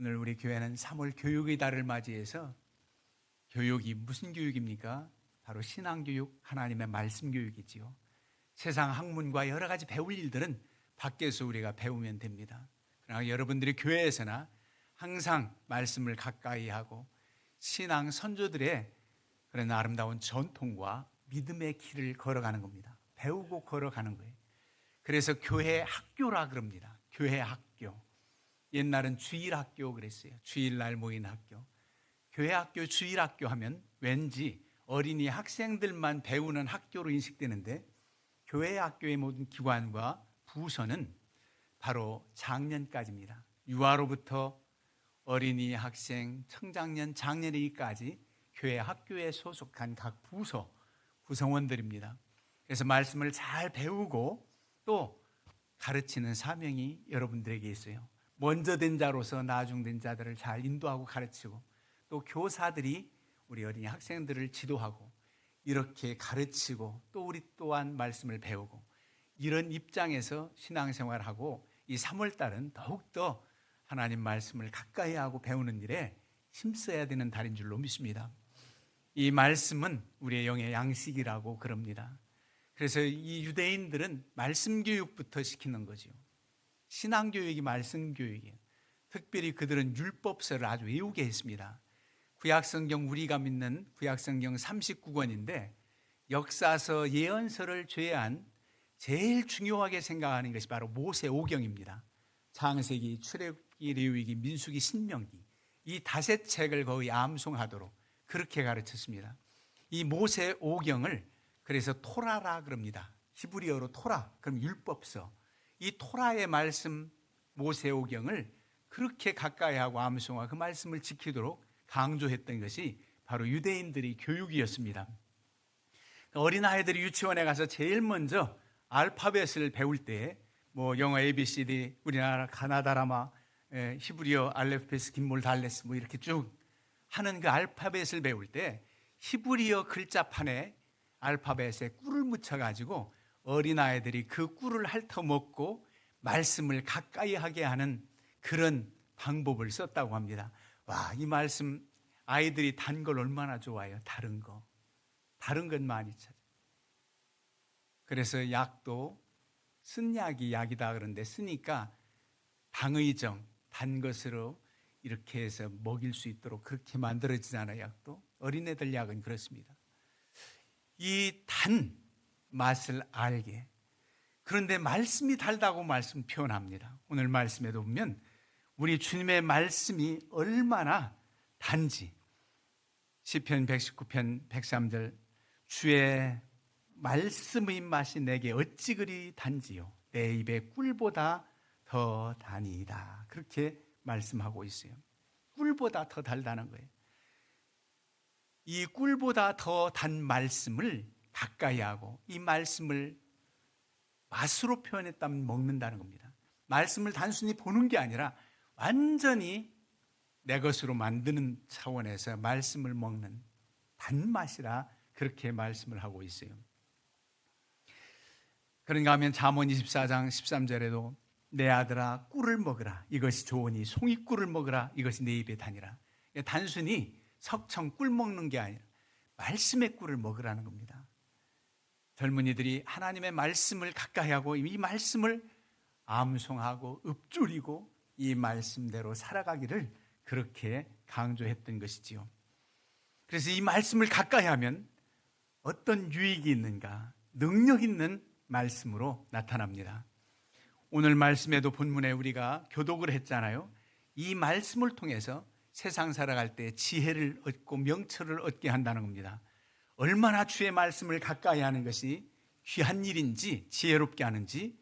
오늘 우리 교회는 3월 교육의 달을 맞이해서 교육이 무슨 교육입니까? 바로 신앙교육, 하나님의 말씀 교육이지요. 세상 학문과 여러 가지 배울 일들은 밖에서 우리가 배우면 됩니다. 그러나 여러분들이 교회에서나 항상 말씀을 가까이 하고 신앙 선조들의 그런 아름다운 전통과 믿음의 길을 걸어가는 겁니다. 배우고 걸어가는 거예요. 그래서 교회 학교라 그럽니다. 교회 학교. 옛날은 주일학교 그랬어요. 주일날 모인 학교. 교회 학교, 주일학교 하면 왠지 어린이 학생들만 배우는 학교로 인식되는데 교회 학교의 모든 기관과 부서는 바로 작년까지입니다. 유아로부터 어린이, 학생, 청장년, 장년이기까지 교회 학교에 소속한 각 부서, 구성원들입니다. 그래서 말씀을 잘 배우고 또 가르치는 사명이 여러분들에게 있어요. 먼저 된 자로서 나중된 자들을 잘 인도하고 가르치고 또 교사들이 우리 어린이 학생들을 지도하고 이렇게 가르치고 또 우리 또한 말씀을 배우고 이런 입장에서 신앙생활하고 이 3월달은 더욱더 하나님 말씀을 가까이 하고 배우는 일에 힘써야 되는 달인 줄로 믿습니다. 이 말씀은 우리의 영의 양식이라고 그럽니다. 그래서 이 유대인들은 말씀 교육부터 시키는 거죠. 신앙교육이 말씀 교육이에요. 특별히 그들은 율법서를 아주 외우게 했습니다. 구약성경, 우리가 믿는 구약성경 39권인데 역사서, 예언서를 제외한 제일 중요하게 생각하는 것이 바로 모세오경입니다. 창세기, 출애굽기, 레위기, 민수기, 신명기 이 다섯 책을 거의 암송하도록 그렇게 가르쳤습니다. 이 모세오경을 그래서 토라라 그럽니다. 히브리어로 토라, 그럼 율법서. 이 토라의 말씀 모세오경을 그렇게 가까이 하고 암송하고 그 말씀을 지키도록 강조했던 것이 바로 유대인들의 교육이었습니다. 어린아이들이 유치원에 가서 제일 먼저 알파벳을 배울 때 뭐 영어 ABCD, 우리나라 가나다라마, 히브리어 알레프베스, 긴몰, 달레스 뭐 이렇게 쭉 하는 그 알파벳을 배울 때 히브리어 글자판에 알파벳에 꿀을 묻혀가지고 어린아이들이 그 꿀을 핥아먹고 말씀을 가까이 하게 하는 그런 방법을 썼다고 합니다. 와, 이 말씀 아이들이 단 걸 얼마나 좋아해요. 다른 건 많이 찾아요. 그래서 약도 쓴 약이 약이다 그러는데 쓰니까 당의정, 단 것으로 이렇게 해서 먹일 수 있도록 그렇게 만들어지잖아요. 약도 어린애들 약은 그렇습니다. 이 단 맛을 알게. 그런데 말씀이 달다고 말씀 표현합니다. 오늘 말씀에도 보면 우리 주님의 말씀이 얼마나 단지 시편 119편 103절 주의 말씀의 맛이 내게 어찌 그리 단지요 내 입에 꿀보다 더 다니이다 그렇게 말씀하고 있어요. 꿀보다 더 달다는 거예요. 이 꿀보다 더 단 말씀을 가까이 하고 이 말씀을 맛으로 표현했다면 먹는다는 겁니다. 말씀을 단순히 보는 게 아니라 완전히 내 것으로 만드는 차원에서 말씀을 먹는 단맛이라 그렇게 말씀을 하고 있어요. 그런가 하면 잠언 24장 13절에도 내 아들아 꿀을 먹으라 이것이 좋으니 송이꿀을 먹으라 이것이 내 입에 다니라. 단순히 석청 꿀 먹는 게 아니라 말씀의 꿀을 먹으라는 겁니다. 젊은이들이 하나님의 말씀을 가까이 하고 이 말씀을 암송하고 읊조리고 이 말씀대로 살아가기를 그렇게 강조했던 것이지요. 그래서 이 말씀을 가까이 하면 어떤 유익이 있는가? 능력 있는 말씀으로 나타납니다. 오늘 말씀에도 본문에 우리가 교독을 했잖아요. 이 말씀을 통해서 세상 살아갈 때 지혜를 얻고 명철을 얻게 한다는 겁니다. 얼마나 주의 말씀을 가까이 하는 것이 귀한 일인지 지혜롭게 하는지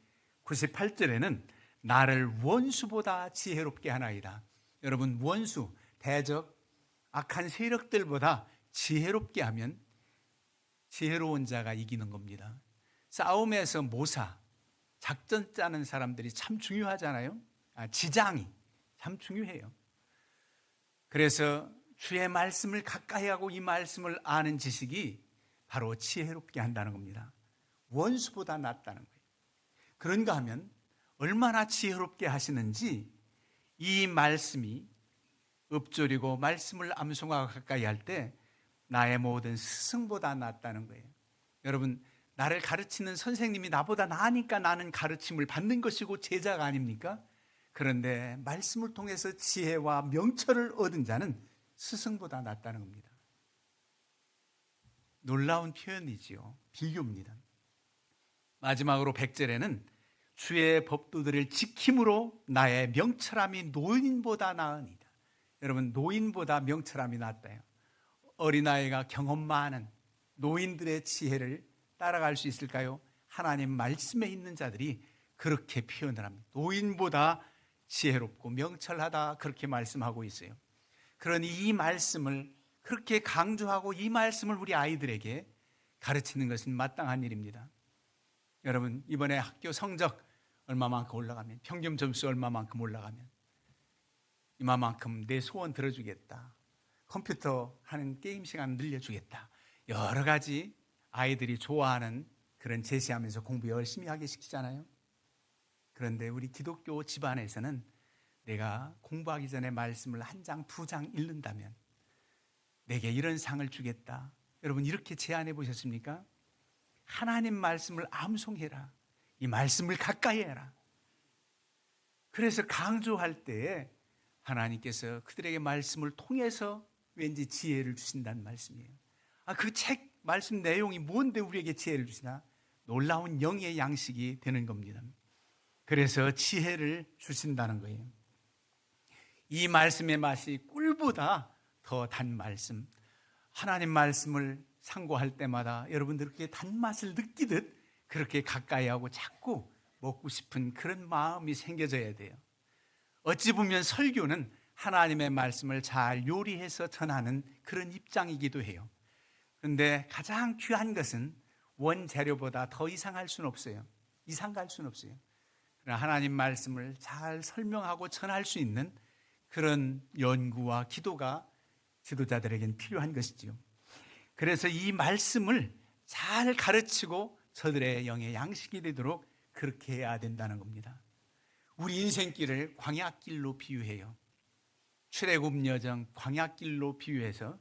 98절에는 나를 원수보다 지혜롭게 하나이다. 여러분 원수, 대적, 악한 세력들보다 지혜롭게 하면 지혜로운 자가 이기는 겁니다. 싸움에서 모사, 작전 짜는 사람들이 참 중요하잖아요. 지장이 참 중요해요. 그래서 주의 말씀을 가까이 하고 이 말씀을 아는 지식이 바로 지혜롭게 한다는 겁니다. 원수보다 낫다는 거예요. 그런가 하면 얼마나 지혜롭게 하시는지 이 말씀이 읊조리고 말씀을 암송하고 가까이 할 때 나의 모든 스승보다 낫다는 거예요. 여러분, 나를 가르치는 선생님이 나보다 나으니까 나는 가르침을 받는 것이고 제자가 아닙니까? 그런데 말씀을 통해서 지혜와 명철을 얻은 자는 스승보다 낫다는 겁니다. 놀라운 표현이지요. 비교입니다. 마지막으로 100절에는 주의 법도들을 지킴으로 나의 명철함이 노인보다 나으니라. 여러분, 노인보다 명철함이 낫다요. 어린아이가 경험 많은 노인들의 지혜를 따라갈 수 있을까요? 하나님 말씀에 있는 자들이 그렇게 표현을 합니다. 노인보다 지혜롭고 명철하다, 그렇게 말씀하고 있어요. 그러니 이 말씀을 그렇게 강조하고 이 말씀을 우리 아이들에게 가르치는 것은 마땅한 일입니다. 여러분, 이번에 학교 성적 얼마만큼 올라가면, 평균 점수 얼마만큼 올라가면 이만큼 내 소원 들어주겠다, 컴퓨터 하는 게임 시간 늘려주겠다, 여러 가지 아이들이 좋아하는 그런 제시하면서 공부 열심히 하게 시키잖아요. 그런데 우리 기독교 집안에서는 내가 공부하기 전에 말씀을 한 장, 두 장 읽는다면 내게 이런 상을 주겠다. 여러분, 이렇게 제안해 보셨습니까? 하나님 말씀을 암송해라. 이 말씀을 가까이 해라. 그래서 강조할 때에 하나님께서 그들에게 말씀을 통해서 왠지 지혜를 주신다는 말씀이에요. 그 책 말씀 내용이 뭔데 우리에게 지혜를 주시나? 놀라운 영의 양식이 되는 겁니다. 그래서 지혜를 주신다는 거예요. 이 말씀의 맛이 꿀보다 더 단 말씀. 하나님 말씀을 상고할 때마다 여러분들 그렇게 단맛을 느끼듯 그렇게 가까이 하고 자꾸 먹고 싶은 그런 마음이 생겨져야 돼요. 어찌 보면 설교는 하나님의 말씀을 잘 요리해서 전하는 그런 입장이기도 해요. 그런데 가장 귀한 것은 원재료보다 더 이상할 수는 없어요. 이상 갈 수는 없어요. 그러나 하나님 말씀을 잘 설명하고 전할 수 있는 그런 연구와 기도가 지도자들에겐 필요한 것이지요. 그래서 이 말씀을 잘 가르치고 저들의 영의 양식이 되도록 그렇게 해야 된다는 겁니다. 우리 인생길을 광야길로 비유해요. 출애굽 여정 광야길로 비유해서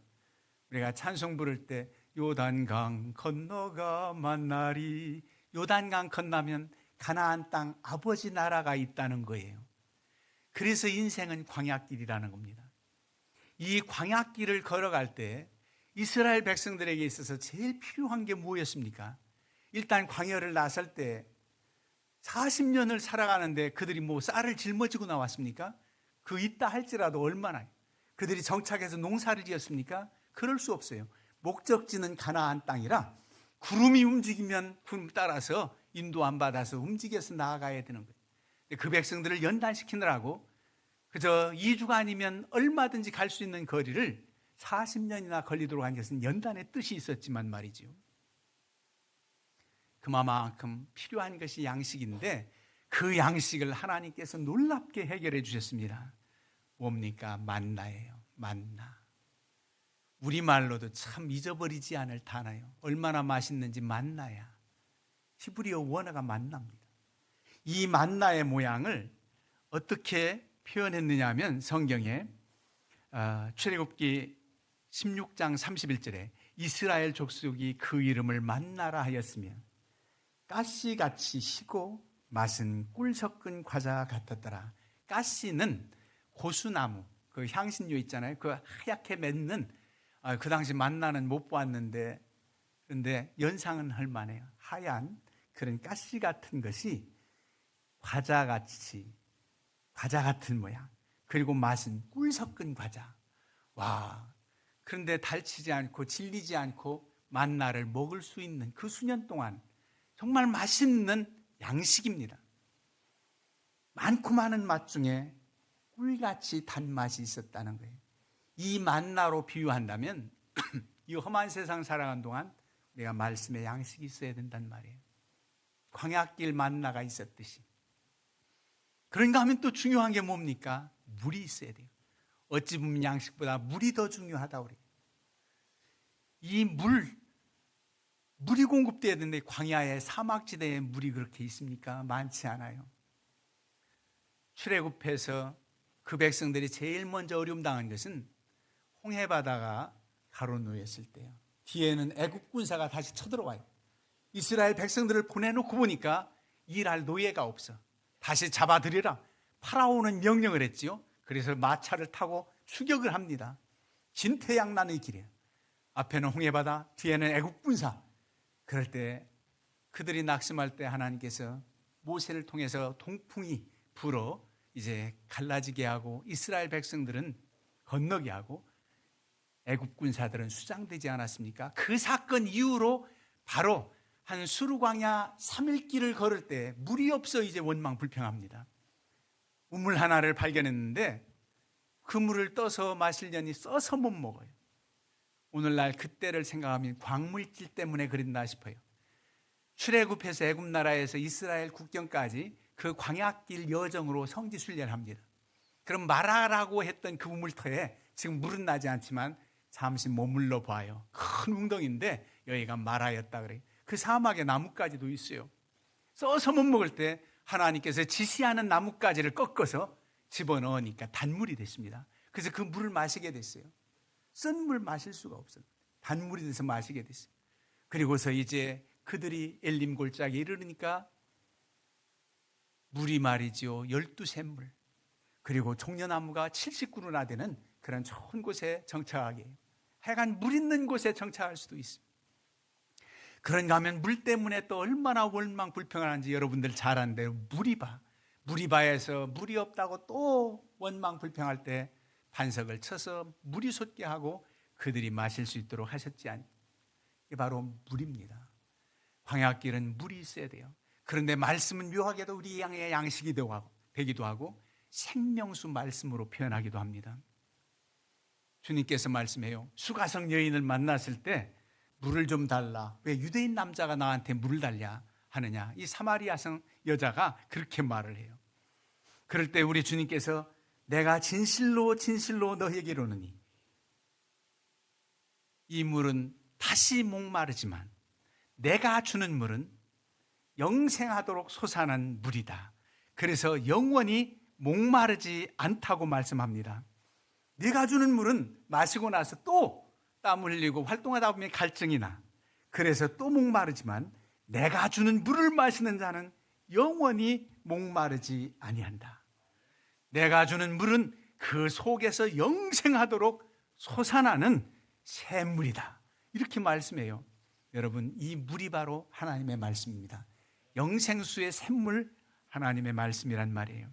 우리가 찬송 부를 때 요단강 건너가 만나리, 요단강 건너면 가나안 땅 아버지 나라가 있다는 거예요. 그래서 인생은 광야길이라는 겁니다. 이 광야길을 걸어갈 때 이스라엘 백성들에게 있어서 제일 필요한 게 무엇이었습니까? 일단 광야를 나설 때 40년을 살아가는데 그들이 쌀을 짊어지고 나왔습니까? 그 있다 할지라도 얼마나 그들이 정착해서 농사를 지었습니까? 그럴 수 없어요. 목적지는 가나안 땅이라 구름이 움직이면 구름 따라서 인도 안 받아서 움직여서 나아가야 되는 거예요. 그 백성들을 연단시키느라고 그저 2주가 아니면 얼마든지 갈 수 있는 거리를 40년이나 걸리도록 한 것은 연단의 뜻이 있었지만 말이죠. 그만큼 필요한 것이 양식인데 그 양식을 하나님께서 놀랍게 해결해 주셨습니다. 뭡니까? 만나예요. 만나. 우리말로도 참 잊어버리지 않을 단어예요. 얼마나 맛있는지 만나야. 히브리어 원어가 만나입니다. 이 만나의 모양을 어떻게 표현했느냐 하면 성경에 출애굽기 16장 31절에 이스라엘 족속이 그 이름을 만나라 하였으며 가시같이 희고 맛은 꿀 섞은 과자 같았더라. 가시는 고수나무, 그 향신료 있잖아요. 그 하얗게 맺는, 그 당시 만나는 못 보았는데 그런데 연상은 할 만해요. 하얀 그런 가시 같은 것이 과자 같은 모양. 그리고 맛은 꿀 섞은 과자. 와, 그런데 달치지 않고 질리지 않고 만나를 먹을 수 있는 그 수년 동안 정말 맛있는 양식입니다. 많고 많은 맛 중에 꿀같이 단맛이 있었다는 거예요. 이 만나로 비유한다면 이 험한 세상 살아가는 동안 우리가 말씀의 양식이 있어야 된단 말이에요. 광야길 만나가 있었듯이. 그런가 하면 또 중요한 게 뭡니까? 물이 있어야 돼요. 어찌 보면 양식보다 물이 더 중요하다 우리. 이 물이 공급돼야 되는데 광야의 사막지대에 물이 그렇게 있습니까? 많지 않아요. 출애굽해서 그 백성들이 제일 먼저 어려움 당한 것은 홍해바다가 가로놓였을 때요. 뒤에는 애국 군사가 다시 쳐들어와요. 이스라엘 백성들을 보내놓고 보니까 일할 노예가 없어. 다시 잡아들이라 파라오는 명령을 했지요. 그래서 마차를 타고 추격을 합니다. 진퇴양난의 길이에요. 앞에는 홍해바다, 뒤에는 애국 군사. 그럴 때 그들이 낙심할 때 하나님께서 모세를 통해서 동풍이 불어 이제 갈라지게 하고 이스라엘 백성들은 건너게 하고 애굽 군사들은 수장되지 않았습니까? 그 사건 이후로 바로 한 수르광야 3일 길을 걸을 때 물이 없어 이제 원망불평합니다. 우물 하나를 발견했는데 그 물을 떠서 마시려니 써서 못 먹어요. 오늘날 그때를 생각하면 광물질 때문에 그랬나 싶어요. 출애굽해서 애굽 나라에서 이스라엘 국경까지 그 광야길 여정으로 성지 순례를 합니다. 그럼 마라라고 했던 그 우물터에 지금 물은 나지 않지만 잠시 머물러 봐요. 큰 웅덩이인데 여기가 마라였다 그래요. 그 사막에 나뭇가지도 있어요. 써서 못 먹을 때 하나님께서 지시하는 나뭇가지를 꺾어서 집어넣으니까 단물이 됐습니다. 그래서 그 물을 마시게 됐어요. 쓴 물 마실 수가 없어요. 단물이 돼서 마시게 됐어요. 그리고서 이제 그들이 엘림 골짜기에 이르니까 물이 말이지요 12샘물, 그리고 종려나무가 70그루나 되는 그런 좋은 곳에 정착하게 해요. 하여간 물 있는 곳에 정착할 수도 있어요. 그런가 하면 물 때문에 또 얼마나 원망불평하는지 여러분들 잘 아는데요. 무리바에서 물이 없다고 또 원망불평할 때 반석을 쳐서 물이 솟게 하고 그들이 마실 수 있도록 하셨지 않습니까? 이게 바로 물입니다. 광야길은 물이 있어야 돼요. 그런데 말씀은 묘하게도 우리 양의 양식이 되기도 하고 생명수 말씀으로 표현하기도 합니다. 주님께서 말씀해요. 수가성 여인을 만났을 때 물을 좀 달라. 왜 유대인 남자가 나한테 물을 달냐 하느냐. 이 사마리아성 여자가 그렇게 말을 해요. 그럴 때 우리 주님께서 내가 진실로 진실로 너에게 이르노니 이 물은 다시 목마르지만 내가 주는 물은 영생하도록 솟아난 물이다. 그래서 영원히 목마르지 않다고 말씀합니다. 네가 주는 물은 마시고 나서 또 땀 흘리고 활동하다 보면 갈증이 나. 그래서 또 목마르지만 내가 주는 물을 마시는 자는 영원히 목마르지 아니한다. 내가 주는 물은 그 속에서 영생하도록 솟아나는 샘물이다. 이렇게 말씀해요. 여러분, 이 물이 바로 하나님의 말씀입니다. 영생수의 샘물, 하나님의 말씀이란 말이에요.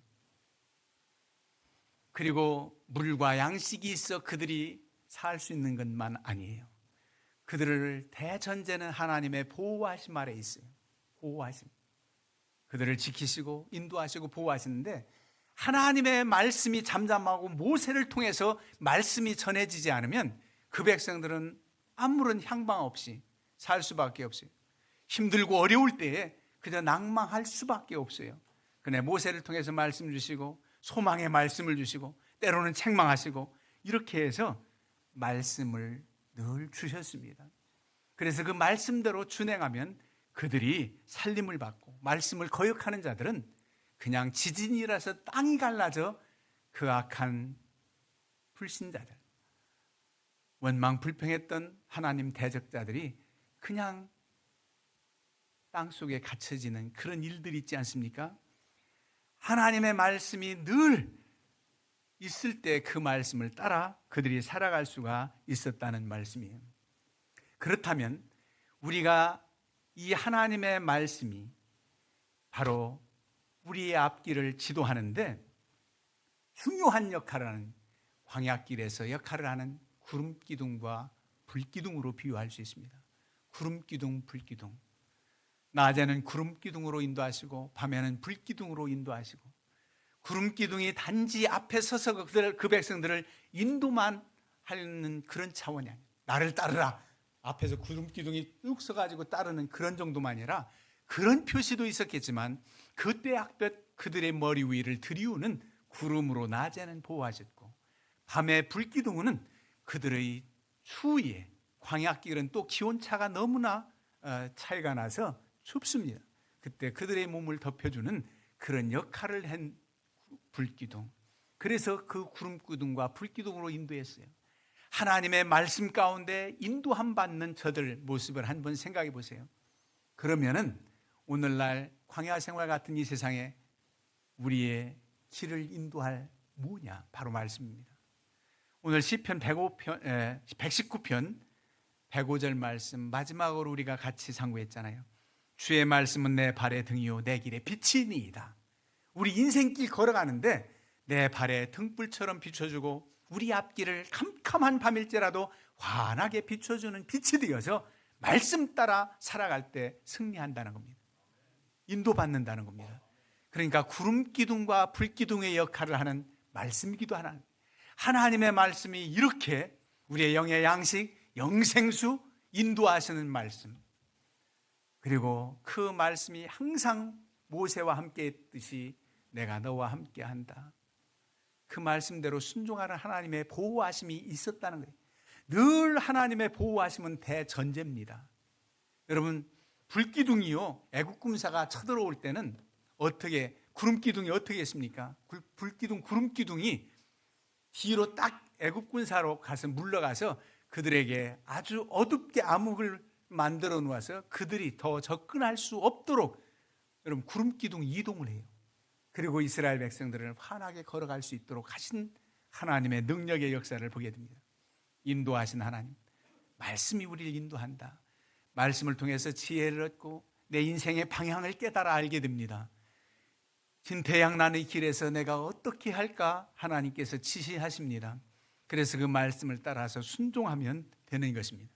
그리고 물과 양식이 있어 그들이 살 수 있는 것만 아니에요. 그들을 대전제는 하나님의 보호하심 아래 있어요. 보호하심. 그들을 지키시고 인도하시고 보호하시는데 하나님의 말씀이 잠잠하고 모세를 통해서 말씀이 전해지지 않으면 그 백성들은 아무런 향방 없이 살 수밖에 없어요. 힘들고 어려울 때에 그저 낭망할 수밖에 없어요. 그런데 모세를 통해서 말씀 주시고 소망의 말씀을 주시고 때로는 책망하시고 이렇게 해서 말씀을 늘 주셨습니다. 그래서 그 말씀대로 준행하면 그들이 살림을 받고 말씀을 거역하는 자들은 그냥 지진이라서 땅이 갈라져 그 악한 불신자들, 원망불평했던 하나님 대적자들이 그냥 땅속에 갇혀지는 그런 일들이 있지 않습니까? 하나님의 말씀이 늘 있을 때 그 말씀을 따라 그들이 살아갈 수가 있었다는 말씀이에요. 그렇다면 우리가 이 하나님의 말씀이 바로 우리의 앞길을 지도하는데 중요한 역할을 하는, 광야길에서 역할을 하는 구름기둥과 불기둥으로 비유할 수 있습니다. 구름기둥, 불기둥. 낮에는 구름기둥으로 인도하시고 밤에는 불기둥으로 인도하시고, 구름기둥이 단지 앞에 서서 그 백성들을 인도만 하는 그런 차원이 아니에요. 나를 따르라. 앞에서 구름기둥이 뚝 서가지고 따르는 그런 정도만 아니라, 그런 표시도 있었겠지만 그때 악볕 그들의 머리 위를 들이우는 구름으로 낮에는 보호하셨고, 밤에 불기둥은 그들의 추위에, 광야길은 또 기온차가 너무나 차이가 나서 춥습니다. 그때 그들의 몸을 덮여주는 그런 역할을 한 불기둥. 그래서 그 구름 기둥과 불 기둥으로 인도했어요. 하나님의 말씀 가운데 인도함 받는 저들 모습을 한번 생각해 보세요. 그러면은 오늘날 광야 생활 같은 이 세상에 우리의 길을 인도할 뭐냐? 바로 말씀입니다. 오늘 시편 119편 105절 말씀 마지막으로 우리가 같이 상고했잖아요. 주의 말씀은 내 발의 등이요 내 길의 빛이니이다. 우리 인생길 걸어가는데 내 발에 등불처럼 비춰주고 우리 앞길을 캄캄한 밤일지라도 환하게 비춰주는 빛이 되어서 말씀 따라 살아갈 때 승리한다는 겁니다. 인도받는다는 겁니다. 그러니까 구름 기둥과 불 기둥의 역할을 하는 말씀이기도 하는, 하나님의 말씀이 이렇게 우리의 영의 양식, 영생수 인도하시는 말씀, 그리고 그 말씀이 항상 모세와 함께 했듯이 내가 너와 함께 한다, 그 말씀대로 순종하는 하나님의 보호하심이 있었다는 거예요. 늘 하나님의 보호하심은 대전제입니다. 여러분, 불기둥이요, 애국 군사가 쳐들어올 때는 어떻게, 구름기둥이 어떻게 했습니까? 불기둥, 구름기둥이 뒤로 딱 애국 군사로 가서 물러가서 그들에게 아주 어둡게 암흑을 만들어 놓아서 그들이 더 접근할 수 없도록 여러분 구름기둥 이동을 해요. 그리고 이스라엘 백성들을 환하게 걸어갈 수 있도록 하신 하나님의 능력의 역사를 보게 됩니다. 인도하신 하나님, 말씀이 우리를 인도한다. 말씀을 통해서 지혜를 얻고 내 인생의 방향을 깨달아 알게 됩니다. 진태양난의 길에서 내가 어떻게 할까 하나님께서 지시하십니다. 그래서 그 말씀을 따라서 순종하면 되는 것입니다.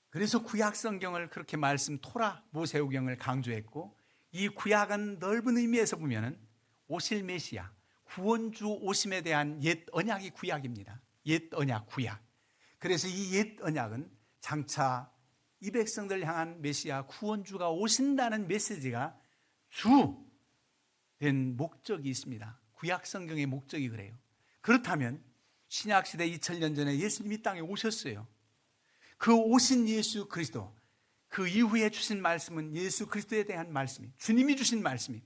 그래서 구약 성경을 그렇게 말씀 토라 모세오경을 강조했고, 이 구약은 넓은 의미에서 보면은 오실 메시아 구원주 오심에 대한 옛 언약이 구약입니다. 옛 언약 구약. 그래서 이 옛 언약은 장차 이 백성들 향한 메시아 구원주가 오신다는 메시지가 주된 목적이 있습니다. 구약 성경의 목적이 그래요. 그렇다면 신약시대 2000년 전에 예수님이 이 땅에 오셨어요. 그 오신 예수 그리스도, 그 이후에 주신 말씀은 예수 그리스도에 대한 말씀이, 주님이 주신 말씀이,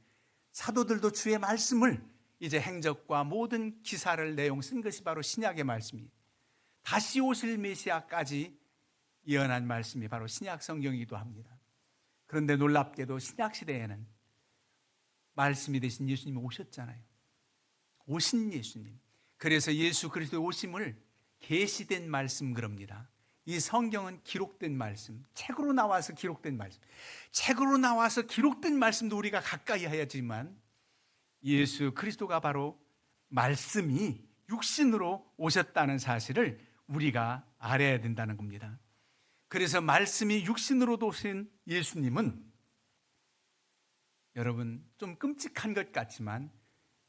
사도들도 주의 말씀을 이제 행적과 모든 기사를 내용 쓴 것이 바로 신약의 말씀이에요. 다시 오실 메시아까지 예언한 말씀이 바로 신약 성경이기도 합니다. 그런데 놀랍게도 신약 시대에는 말씀이 되신 예수님이 오셨잖아요. 오신 예수님. 그래서 예수 그리스도의 오심을 계시된 말씀 그럽니다. 이 성경은 기록된 말씀, 책으로 나와서 기록된 말씀, 책으로 나와서 기록된 말씀도 우리가 가까이 해야지만 예수 그리스도가 바로 말씀이 육신으로 오셨다는 사실을 우리가 알아야 된다는 겁니다. 그래서 말씀이 육신으로 오신 예수님은 여러분 좀 끔찍한 것 같지만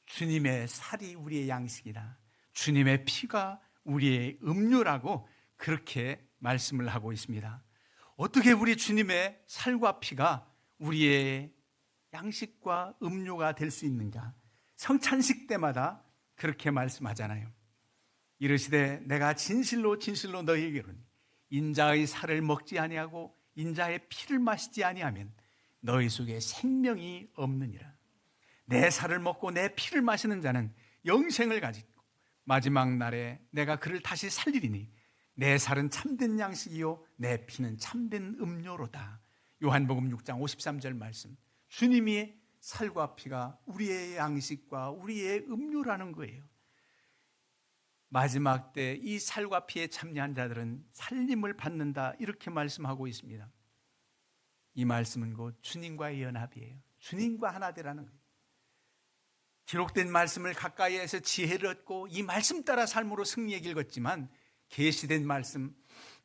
주님의 살이 우리의 양식이다, 주님의 피가 우리의 음료라고 그렇게 말씀을 하고 있습니다. 어떻게 우리 주님의 살과 피가 우리의 양식과 음료가 될 수 있는가? 성찬식 때마다 그렇게 말씀하잖아요. 이르시되 내가 진실로 진실로 너희에게 이르노니 인자의 살을 먹지 아니하고 인자의 피를 마시지 아니하면 너희 속에 생명이 없느니라. 내 살을 먹고 내 피를 마시는 자는 영생을 가지고 마지막 날에 내가 그를 다시 살리리니 내 살은 참된 양식이요 내 피는 참된 음료로다. 요한복음 6장 53절 말씀. 주님이 살과 피가 우리의 양식과 우리의 음료라는 거예요. 마지막 때 이 살과 피에 참여한 자들은 살림을 받는다, 이렇게 말씀하고 있습니다. 이 말씀은 곧 주님과의 연합이에요. 주님과 하나 되라는 거예요. 기록된 말씀을 가까이에서 지혜를 얻고 이 말씀 따라 삶으로 승리의 길 걷지만, 계시된 말씀,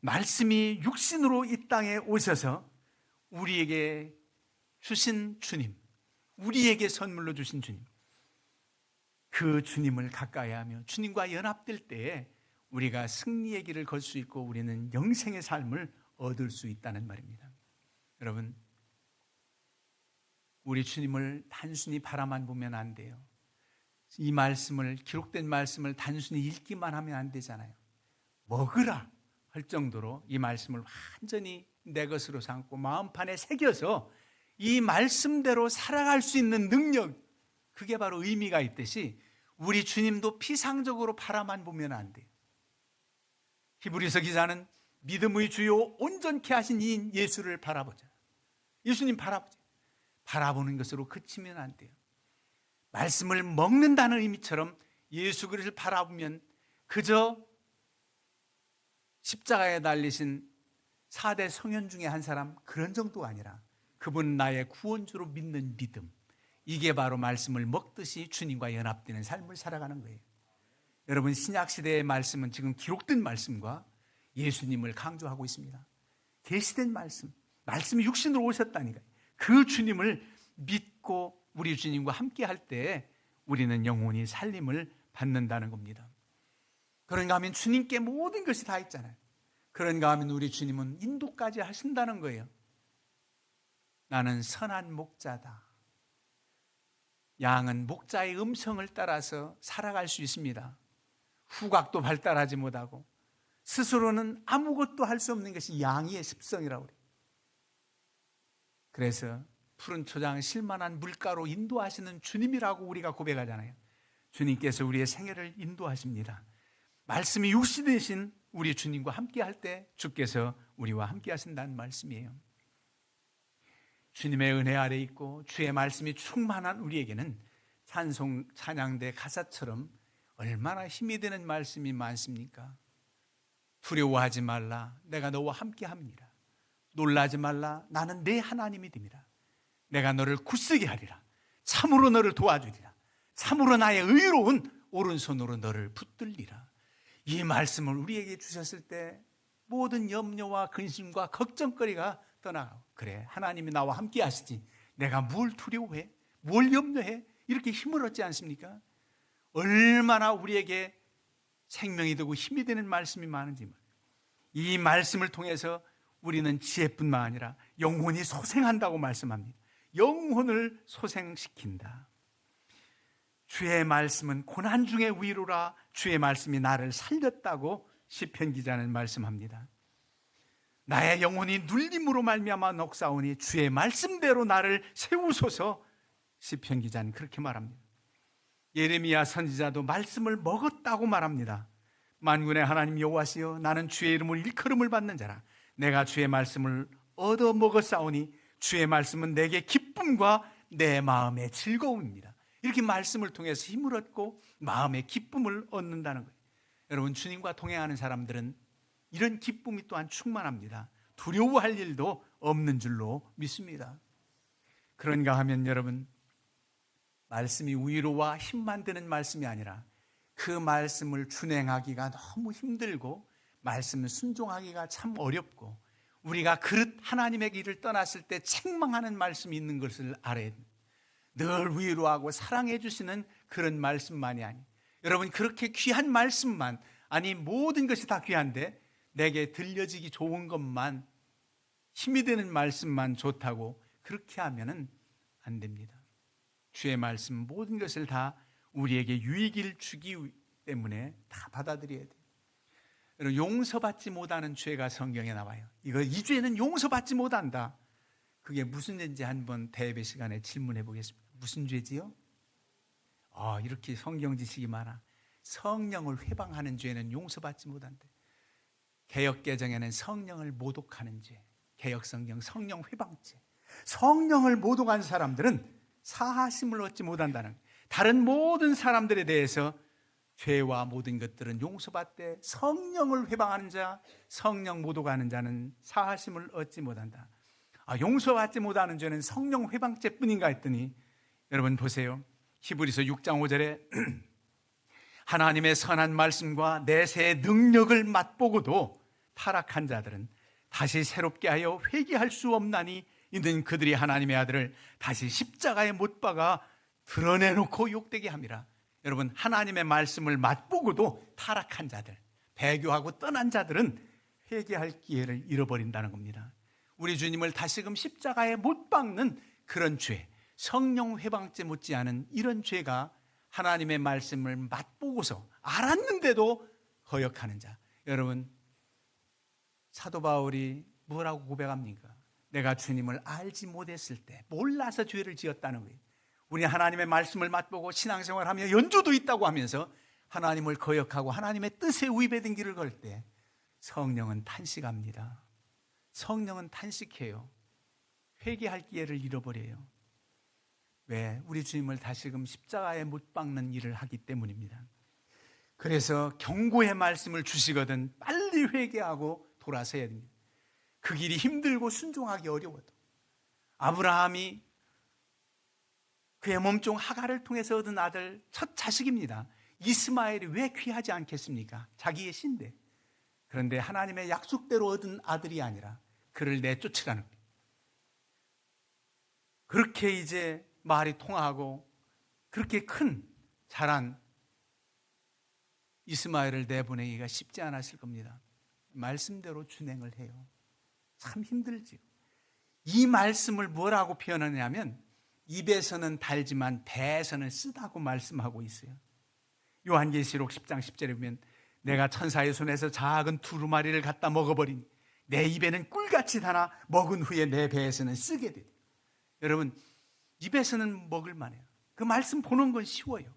말씀이 육신으로 이 땅에 오셔서 우리에게 주신 주님, 우리에게 선물로 주신 주님, 그 주님을 가까이 하며 주님과 연합될 때에 우리가 승리의 길을 걸 수 있고 우리는 영생의 삶을 얻을 수 있다는 말입니다. 여러분, 우리 주님을 단순히 바라만 보면 안 돼요. 이 말씀을, 기록된 말씀을 단순히 읽기만 하면 안 되잖아요. 먹으라 할 정도로 이 말씀을 완전히 내 것으로 삼고 마음판에 새겨서 이 말씀대로 살아갈 수 있는 능력, 그게 바로 의미가 있듯이 우리 주님도 피상적으로 바라만 보면 안 돼요. 히브리서 기자는 믿음의 주요 온전케 하신 이인 예수를 바라보자. 예수님 바라보자. 바라보는 것으로 그치면 안 돼요. 말씀을 먹는다는 의미처럼 예수 그리스도를 바라보면 그저 십자가에 달리신 4대 성현 중에 한 사람 그런 정도가 아니라 그분 나의 구원주로 믿는 믿음, 이게 바로 말씀을 먹듯이 주님과 연합되는 삶을 살아가는 거예요. 여러분, 신약시대의 말씀은 지금 기록된 말씀과 예수님을 강조하고 있습니다. 계시된 말씀, 말씀이 육신으로 오셨다니까요. 그 주님을 믿고 우리 주님과 함께 할 때 우리는 영원히 살림을 받는다는 겁니다. 그런가 하면 주님께 모든 것이 다 있잖아요. 그런가 하면 우리 주님은 인도까지 하신다는 거예요. 나는 선한 목자다. 양은 목자의 음성을 따라서 살아갈 수 있습니다. 후각도 발달하지 못하고 스스로는 아무것도 할 수 없는 것이 양의 습성이라고 그래요. 그래서 푸른 초장 실만한 물가로 인도하시는 주님이라고 우리가 고백하잖아요. 주님께서 우리의 생애를 인도하십니다. 말씀이 육신 되신 우리 주님과 함께 할 때 주께서 우리와 함께 하신다는 말씀이에요. 주님의 은혜 아래 있고 주의 말씀이 충만한 우리에게는 찬송 찬양대 가사처럼 얼마나 힘이 되는 말씀이 많습니까? 두려워하지 말라, 내가 너와 함께 합니다. 놀라지 말라, 나는 내 하나님이 됩니다. 내가 너를 굳세게 하리라. 참으로 너를 도와주리라. 참으로 나의 의로운 오른손으로 너를 붙들리라. 이 말씀을 우리에게 주셨을 때 모든 염려와 근심과 걱정거리가 떠나가고, 그래, 하나님이 나와 함께 하시지, 내가 뭘 두려워해? 뭘 염려해? 이렇게 힘을 얻지 않습니까? 얼마나 우리에게 생명이 되고 힘이 되는 말씀이 많은지, 이 말씀을 통해서 우리는 지혜뿐만 아니라 영혼이 소생한다고 말씀합니다. 영혼을 소생시킨다. 주의 말씀은 고난 중의 위로라. 주의 말씀이 나를 살렸다고 시편 기자는 말씀합니다. 나의 영혼이 눌림으로 말미암아 녹사오니 주의 말씀대로 나를 세우소서. 시편 기자는 그렇게 말합니다. 예레미야 선지자도 말씀을 먹었다고 말합니다. 만군의 하나님 여호와시여, 나는 주의 이름을 일컬음을 받는 자라. 내가 주의 말씀을 얻어 먹었사오니 주의 말씀은 내게 기쁨과 내 마음의 즐거움입니다. 이렇게 말씀을 통해서 힘을 얻고 마음의 기쁨을 얻는다는 거예요. 여러분, 주님과 동행하는 사람들은 이런 기쁨이 또한 충만합니다. 두려워할 일도 없는 줄로 믿습니다. 그런가 하면 여러분, 말씀이 위로와 힘만 드는 말씀이 아니라 그 말씀을 준행하기가 너무 힘들고 말씀을 순종하기가 참 어렵고 우리가 그릇 하나님의 길을 떠났을 때 책망하는 말씀이 있는 것을 알아야 됩니다. 늘 위로하고 사랑해 주시는 그런 말씀만이 아니, 여러분, 그렇게 귀한 말씀만, 아니 모든 것이 다 귀한데 내게 들려지기 좋은 것만, 힘이 되는 말씀만 좋다고 그렇게 하면은 안 됩니다. 주의 말씀 모든 것을 다 우리에게 유익을 주기 때문에 다 받아들여야 돼요. 여러분, 용서받지 못하는 죄가 성경에 나와요. 이 죄는 용서받지 못한다. 그게 무슨 죄인지 한번 대예배 시간에 질문해 보겠습니다. 무슨 죄지요? 이렇게 성경 지식이 많아. 성령을 회방하는 죄는 용서받지 못한대. 개역개정에는 성령을 모독하는 죄, 개역성경 성령 회방죄. 성령을 모독한 사람들은 사하심을 얻지 못한다는 거예요. 다른 모든 사람들에 대해서 죄와 모든 것들은 용서받되 성령을 회방하는 자, 성령 모독하는 자는 사하심을 얻지 못한다. 용서받지 못하는 죄는 성령 회방죄뿐인가 했더니 여러분 보세요. 히브리서 6장 5절에 하나님의 선한 말씀과 내세의 능력을 맛보고도 타락한 자들은 다시 새롭게 하여 회개할 수 없나니 이는 그들이 하나님의 아들을 다시 십자가에 못 박아 드러내놓고 욕되게 함이라. 여러분, 하나님의 말씀을 맛보고도 타락한 자들, 배교하고 떠난 자들은 회개할 기회를 잃어버린다는 겁니다. 우리 주님을 다시금 십자가에 못 박는 그런 죄, 성령 회방죄 못지않은 이런 죄가 하나님의 말씀을 맛보고서 알았는데도 거역하는 자. 여러분, 사도 바울이 뭐라고 고백합니까? 내가 주님을 알지 못했을 때 몰라서 죄를 지었다는 거예요. 우리 하나님의 말씀을 맛보고 신앙생활하며 연주도 있다고 하면서 하나님을 거역하고 하나님의 뜻에 위배된 길을 걸 때 성령은 탄식합니다. 성령은 탄식해요. 회개할 기회를 잃어버려요. 왜? 우리 주님을 다시금 십자가에 못 박는 일을 하기 때문입니다. 그래서 경고의 말씀을 주시거든 빨리 회개하고 돌아서야 됩니다. 그 길이 힘들고 순종하기 어려워도 아브라함이 그의 몸종 하갈을 통해서 얻은 아들 첫 자식입니다. 이스마엘이 왜 귀하지 않겠습니까? 자기의 신데. 그런데 하나님의 약속대로 얻은 아들이 아니라 그를 내쫓으라는 거예요. 그렇게 이제 말이 통하고 그렇게 큰 자란 이스마엘을 내보내기가 쉽지 않았을 겁니다. 말씀대로 준행을 해요. 참 힘들지요. 이 말씀을 뭐라고 표현하냐면 입에서는 달지만 배에서는 쓰다고 말씀하고 있어요. 요한계시록 10장 10절에 보면 내가 천사의 손에서 작은 두루마리를 갖다 먹어버리니 내 입에는 꿀같이 달아 먹은 후에 내 배에서는 쓰게 되리. 여러분 입에서는 먹을 만해요. 그 말씀 보는 건 쉬워요.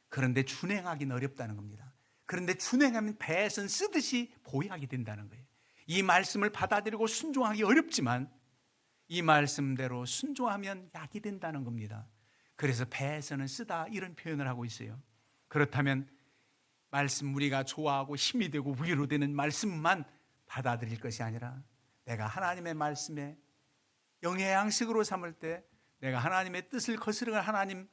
그런데 준행하기는 어렵다는 겁니다. 그런데 준행하면 배에서는 쓰듯이 보약이 된다는 거예요. 이 말씀을 받아들이고 순종하기 어렵지만 이 말씀대로 순종하면 약이 된다는 겁니다. 그래서 배에서는 쓰다 이런 표현을 하고 있어요. 그렇다면 말씀 우리가 좋아하고 힘이 되고 위로되는 말씀만 받아들일 것이 아니라 내가 하나님의 말씀에 영의 양식으로 삼을 때 내가 하나님의 뜻을 거스르는 하나님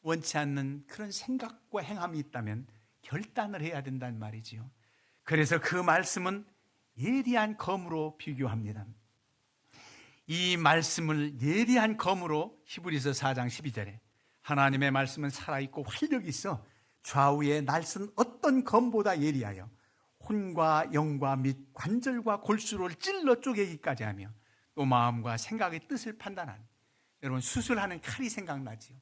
원치 않는 그런 생각과 행함이 있다면 결단을 해야 된다는 말이지요. 그래서 그 말씀은 예리한 검으로 비교합니다. 이 말씀을 예리한 검으로 히브리서 4장 12절에 하나님의 말씀은 살아있고 활력이 있어 좌우에 날선 어떤 검보다 예리하여 혼과 영과 및 관절과 골수를 찔러 쪼개기까지 하며 또 마음과 생각의 뜻을 판단하는, 여러분 수술하는 칼이 생각나지요.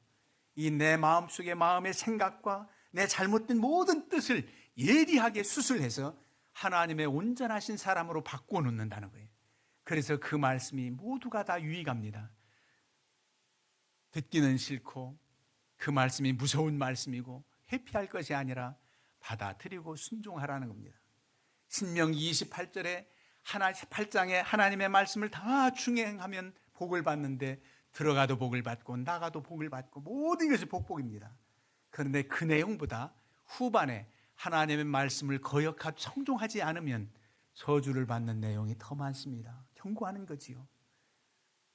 이 내 마음속의 마음의 생각과 내 잘못된 모든 뜻을 예리하게 수술해서 하나님의 온전하신 사람으로 바꾸어 놓는다는 거예요. 그래서 그 말씀이 모두가 다 유익합니다. 듣기는 싫고 그 말씀이 무서운 말씀이고 회피할 것이 아니라 받아들이고 순종하라는 겁니다. 신명기 28절에 8장에 하나님의 말씀을 다 준행하면 복을 받는데 들어가도 복을 받고 나가도 복을 받고 모든 것이 복복입니다. 그런데 그 내용보다 후반에 하나님의 말씀을 거역하고 청종하지 않으면 저주를 받는 내용이 더 많습니다. 경고하는 거지요.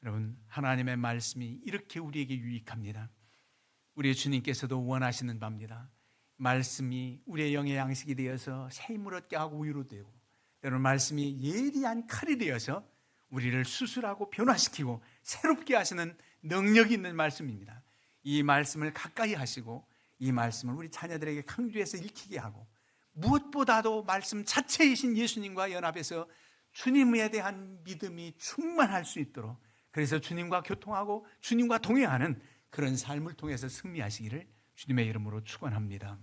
여러분 하나님의 말씀이 이렇게 우리에게 유익합니다. 우리 주님께서도 원하시는 바입니다. 말씀이 우리의 영의 양식이 되어서 새 힘을 얻게 하고 위로되고, 여러분 말씀이 예리한 칼이 되어서 우리를 수술하고 변화시키고 새롭게 하시는 능력이 있는 말씀입니다. 이 말씀을 가까이 하시고 이 말씀을 우리 자녀들에게 강조해서 읽히게 하고, 무엇보다도 말씀 자체이신 예수님과 연합해서 주님에 대한 믿음이 충만할 수 있도록, 그래서 주님과 교통하고 주님과 동행하는 그런 삶을 통해서 승리하시기를 주님의 이름으로 축원합니다.